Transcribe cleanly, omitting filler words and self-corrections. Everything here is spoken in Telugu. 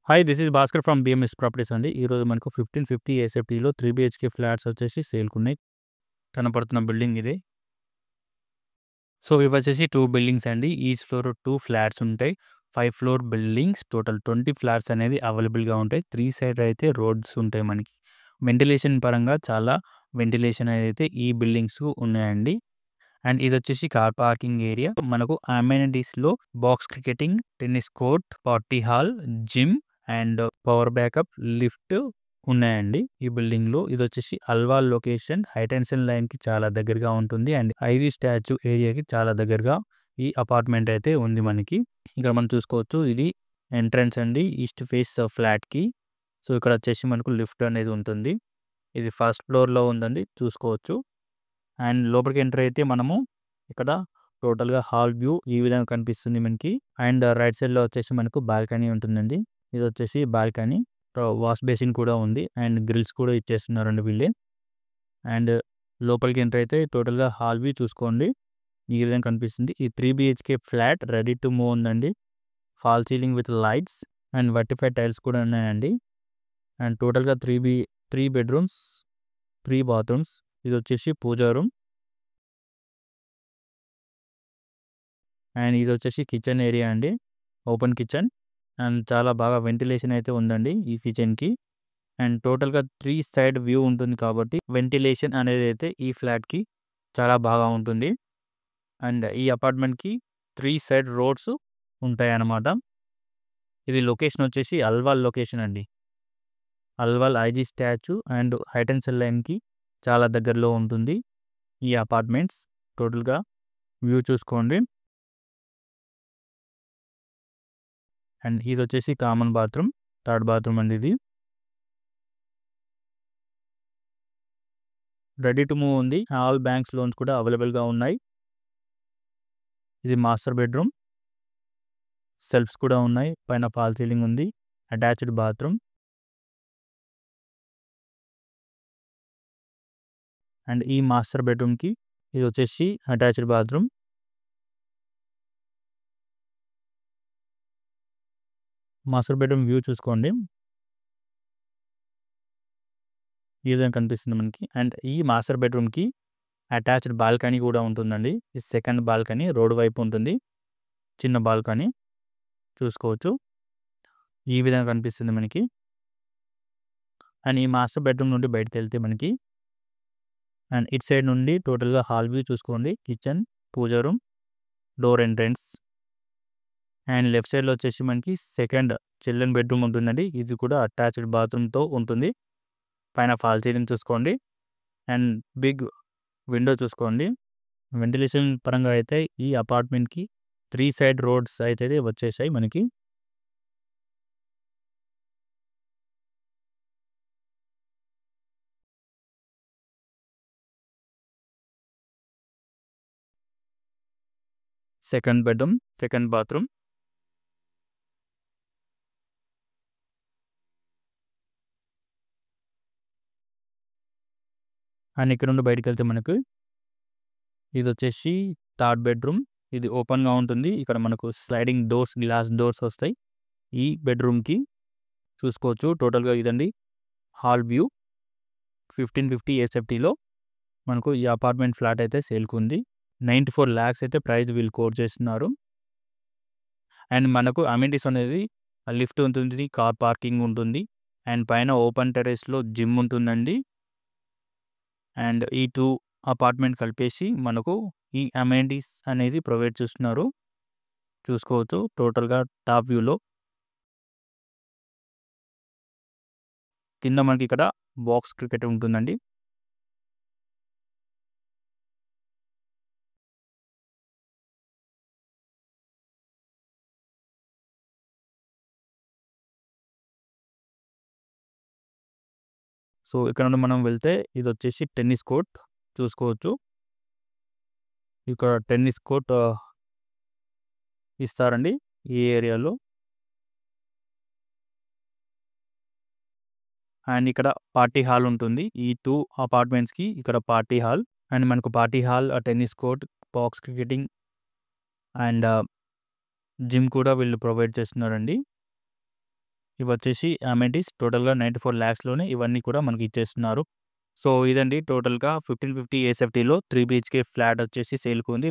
Hi! This is Bhaskar from BMS properties అండి. ఈరోజు మనకు 1550 ఎస్ఎఫ్టీలో 3 బీహెచ్‌కే ఫ్లాట్స్ వచ్చేసి సేల్‌కున్నాయి. కనపడుతున్న బిల్డింగ్ ఇదే. సో, ఇవొచ్చేసి 2 బిల్డింగ్స్ అండి. ఈచ్ ఫ్లోర్ 2 ఫ్లాట్స్ ఉంటాయి. 5 ఫ్లోర్ బిల్డింగ్స్ టోటల్ 20 ఫ్లాట్స్ అనేది అవైలబుల్‌గా ఉంటాయి. 3 సైడ్ అయితే రోడ్స్ ఉంటాయి మనకి. వెంటిలేషన్ పరంగా చాలా వెంటిలేషన్ అయితే ఈ బిల్డింగ్స్ ఉన్నాయండి. అండ్ ఇదొచ్చేసి కార్ పార్కింగ్ ఏరియా. మనకు అమెనిటీస్‌లో box cricketing, tennis court, party hall, gym and power backup, lift ఉన్నాయండి ఈ బిల్డింగ్‌లో. ఇదొచ్చేసి అల్వాల్ లొకేషన్ హైటెన్షన్ లైన్‌కి చాలా దగ్గరగా ఉంటుంది. అండ్ ఐవీ స్టాచ్యూ ఏరియాకి చాలా దగ్గరగా ఈ అపార్ట్మెంట్ అయితే ఉంది మనకి. ఇక్కడ మనం చూసుకోవచ్చు ఇది ఎంట్రన్స్ అండి ఈస్ట్ ఫేస్ ఫ్లాట్‌కి. సో, ఇక్కడ వచ్చేసి మనకు లిఫ్ట్ అనేది ఉంటుంది. ఇది ఫస్ట్ ఫ్లోర్‌లో ఉందండి చూసుకోవచ్చు. అండ్ లోపలికి ఎంటర్ అయితే మనము ఇక్కడ టోటల్‌గా హాల్ వ్యూ ఈ విధంగా కనిపిస్తుంది మనకి. అండ్ రైట్ సైడ్‌లో వచ్చేసి మనకు బాల్కనీ ఉంటుందండి. ఇదొచ్చేసి బాల్కనీ. వాష్ బేసిన్ కూడా ఉంది. అండ్ గ్రిల్స్ కూడా ఇచ్చేస్తున్నారండి వీళ్ళే. అండ్ లోపలికి ఎంటర్ అయితే టోటల్‌గా హాల్ వ్యూ చూసుకోండి. ఈ విధంగా కనిపిస్తుంది. ఈ 3 BHK flat ready to move ఉందండి. Fall ceiling with lights and వర్టిఫై టైల్స్ కూడా ఉన్నాయండి. అండ్ టోటల్‌గా 3 బెడ్‌రూమ్స్, 3 బాత్రూమ్స్. ఇదొచ్చేసి పూజా రూమ్. అండ్ ఇదొచ్చేసి కిచెన్ ఏరియా అండి. Open kitchen. అండ్ చాలా బాగా వెంటిలేషన్ అయితే ఉందండి ఈ కిచెన్‌కి. అండ్ టోటల్‌గా 3 సైడ్ వ్యూ ఉంటుంది కాబట్టి వెంటిలేషన్ అనేది అయితే ఈ ఫ్లాట్‌కి చాలా బాగా ఉంటుంది. అండ్ ఈ అపార్ట్మెంట్‌కి 3 సైడ్ రోడ్స్ ఉంటాయన్నమాట. ఇది లొకేషన్ వచ్చేసి అల్వాల్ లొకేషన్ అండి. Alwal IG statue and high tension లైన్‌కి చాలా దగ్గరలో ఉంటుంది ఈ అపార్ట్మెంట్స్. టోటల్‌గా వ్యూ చూసుకోండి. అండ్ ఇదొచ్చేసి కామన్ బాత్రూమ్. థర్డ్ బాత్రూమ్ అండి ఇది. రెడీ టు మూవ్ ఉంది. ఆల్ బ్యాంక్స్ లోన్స్ కూడా అవైలబుల్‌గా ఉన్నాయి. ఇది మాస్టర్ బెడ్‌రూమ్. సెల్ఫ్స్ కూడా ఉన్నాయి. పైన ఫాల్ సీలింగ్ ఉంది. Attached bathroom. అండ్ ఈ మాస్టర్ బెడ్‌రూమ్‌కి ఇదొచ్చేసి attached bathroom. Master bedroom view చూసుకోండి. ఈ విధంగా కనిపిస్తుంది మనకి. అండ్ ఈ మాస్టర్ బెడ్‌రూమ్‌కి అటాచ్డ్ బాల్కనీ కూడా ఉంటుందండి. ఇది సెకండ్ బాల్కనీ రోడ్ వైపు ఉంటుంది. చిన్న బాల్కనీ చూసుకోవచ్చు. ఈ విధంగా కనిపిస్తుంది మనకి. అండ్ ఈ మాస్టర్ బెడ్‌రూమ్ నుండి బయటికెళ్తే మనకి అండ్ ఇటు సైడ్ నుండి టోటల్‌గా హాల్ వ్యూ చూసుకోండి. Kitchen, puja room, door entrance. And left సైడ్‌లో వచ్చేసి మనకి సెకండ్ చిల్డ్రన్ బెడ్‌రూమ్ ఉంటుందండి. ఇది కూడా అటాచ్డ్ బాత్రూమ్‌తో ఉంటుంది. పైన ఫాల్ సీలింగ్ చూసుకోండి. అండ్ బిగ్ విండో చూసుకోండి. వెంటిలేషన్ పరంగా అయితే ఈ అపార్ట్మెంట్‌కి 3 సైడ్ రోడ్స్ అయితే వచ్చేసాయి మనకి. Second bedroom, second bathroom. And ఇక్కడ నుండి బయటికెళ్తే మనకు ఇదొచ్చేసి థర్డ్ బెడ్‌రూమ్. ఇది ఓపెన్‌గా ఉంటుంది. ఇక్కడ మనకు స్లైడింగ్ డోర్స్, గ్లాస్ డోర్స్ వస్తాయి. ఈ బెడ్‌రూమ్‌కి చూసుకోవచ్చు. టోటల్‌గా ఇదండి హాల్ వ్యూ. 1550 ఎస్ఎఫ్టీలో మనకు ఈ అపార్ట్మెంట్ ఫ్లాట్ అయితే సేల్‌కుంది. 94 లాక్స్ అయితే ప్రైస్ వీళ్ళు కోట్ చేస్తున్నారు. అండ్ మనకు అమెనిటీస్ అనేది లిఫ్ట్ ఉంటుంది. కార్ పార్కింగ్ ఉంటుంది. అండ్ పైన ఓపెన్ టెర్రస్‌లో జిమ్ ఉంటుందండి. అండ్ ఈ 2 అపార్ట్మెంట్ కలిపేసి మనకు ఈ అమెనిటీస్ అనేది ప్రొవైడ్ చేస్తున్నారు. చూసుకోవచ్చు టోటల్‌గా టాప్ వ్యూలో. కింద మనకి ఇక్కడ బాక్స్ క్రికెట్ ఉంటుందండి. సో, ఇక్కడ నుండి మనం వెళ్తే ఇదొచ్చేసి టెన్నిస్ కోర్ట్ చూసుకోవచ్చు. ఇక్కడ టెన్నిస్ కోర్ట్ ఇస్తారండి ఈ ఏరియాలో. అండ్ ఇక్కడ పార్టీ హాల్ ఉంటుంది. ఈ 2 అపార్ట్మెంట్స్‌కి ఇక్కడ పార్టీ హాల్. అండ్ మనకు party hall, tennis court, box cricketing and gym కూడా వీళ్ళు ప్రొవైడ్ చేస్తున్నారండి. ఇవొచ్చేసి అమెనిటీస్ టోటల్‌గా 94 లాక్స్‌లోనే ఇవన్నీ కూడా మనకి ఇచ్చేస్తున్నారు. సో, ఇదండి టోటల్‌గా 1550 ఏఎస్ఎఫ్టీలో 3 బీహెచ్‌కే ఫ్లాట్ వచ్చేసి సేల్‌కుంది.